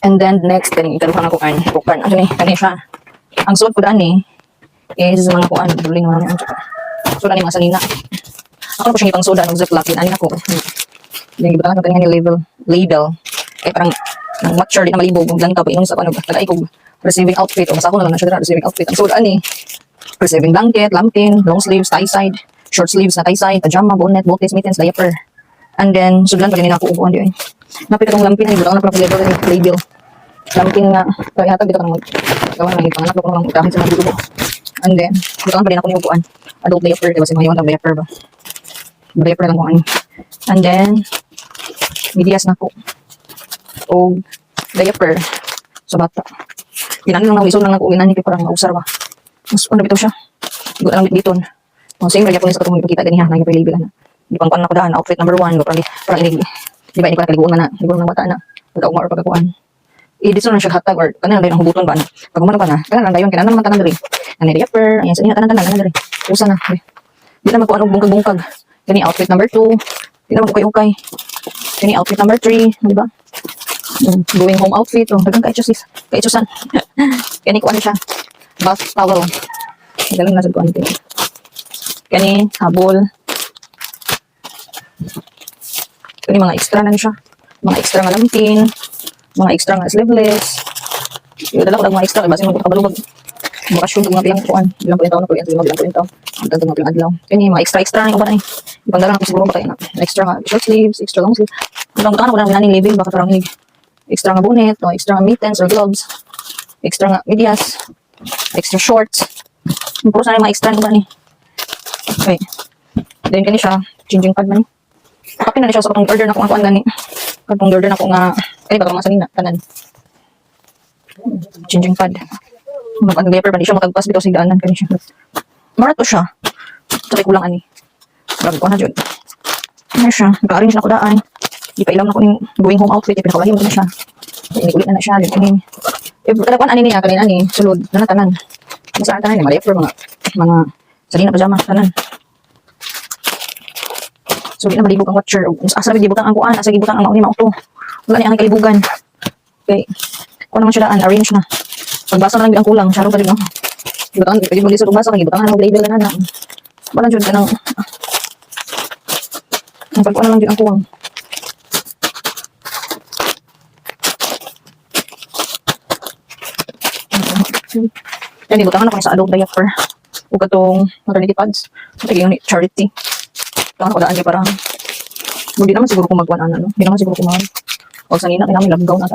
And then next, kaning ikaduhang ako kan kukan. Ano ni kani siya. Ang suot ko dani is mga kuan duling naman ang tsaka. So dani mga sanina. Ako po siyang ipang soda ng Ziploc din ani ako. Yung gibutangan ko kanya label. Kay parang nang matcher di na malibog lang ka pa ingon sa ano tagay ko receiving outfit o basta ko na lang na siya receiving outfit. Ang soda ani receiving blanket, lampin, long sleeves, tie side, short sleeves na tie side, pajama, bonnet, booties, mittens, diaper. And then sudlan pa din ako upuan di ay. Napit akong lampin ay butangan na pala label. Lampin nga kaya hatag dito ka nang gawa ng panganak ko nang gamit sa mga dugo. And then butangan pa din ako ni upuan. Adult diaper diba si mayon ang diaper ba. Diaper lang ko ani. And then medias na ko. O diaper sa bata. Ginani lang nawisog lang ako ginani kay parang mausar ba. Mas ano bitaw siya. Good lang biton. O same ra gyapon sa katong ipakita gani ha na gyapon label na. Di pang kan na ko daan outfit number 1 parang ini. Di ba ini ko kaliguan na liguan ng bata na. Pagkauma or pagkakuan. I-dito na siya hatag or kanina dayon ang hubuton ba na. Pag umano pa na, kanina dayon kinahanglan man tanan diri. Ani diaper, ayan sa inyo tanan diri. Usa na. Di na magkuan og bungkag-bungkag. Kani outfit number 2. Di na magukay-ukay. Kani outfit number 3, di ba? Going home outfit, oh, dagang kaitsusan. Kani ko ano siya, bath towel. Magaling na sa ko ano. Kani habol. Kani mga extra na siya. Mga extra nga lampin, mga extra nga sleeveless. Yung dala ko lang mga extra, kaya basi magkakabalubag. Bakasyon ng mga pilang kuan. Bilang po yung taon na po yan, bilang po yung taon. Ang tanto mga pilang adlaw. Kani mga extra na yung kuan ay. Ipangdala na ko siguro ba tayo na. Extra nga short sleeves, extra long sleeves. Ang tanto ko na minaning label, baka parang extra nga bonnet, no, extra nga mittens or gloves, extra nga medyas, extra shorts. Yung puro sana yung mga extra nga ba ni. Okay. Then kani siya, changing pad man. Kapin na siya sa katong order na ko ang kuan gani. Katong order na ko nga, kani ba mga sanina, kanan. Changing pad. Mag-diaper pa di siya makagpas bitaw sa daanan kani siya. Marato siya. Sabay kulang ani. Grabe ko na jud. Ano siya, naka-arrange na ko daan. Di pa ilam na ko ng going home outfit, pinakalahin mo na siya. Inikulit na siya, din. Kada kuan ani niya kanina ni sulod na tanan. Basta tanan ni diaper mga sanina pajama tanan. So di na malibog ang watcher. Asa na gibutan ang kuan, asa gibutan ang mauni mauto. Wala ni ang kalibugan. Okay. Kuan naman siya daan, arrange na. Pagbasa na lang ang kulang, syaro pa rin no. Gibutan, pwede mo lisod pagbasa kay gibutan ang label na na. Wala jud kanang ang pagkuan na lang jud ang kuwang. Yan, ibutangan ako sa adult diaper. O katong maternity pads. Matagi yung charity. Ibutangan ako daan niya parang hindi naman siguro kung magkuhan ano. Hindi naman siguro kung mag. Huwag sanina, kailangan labgaw na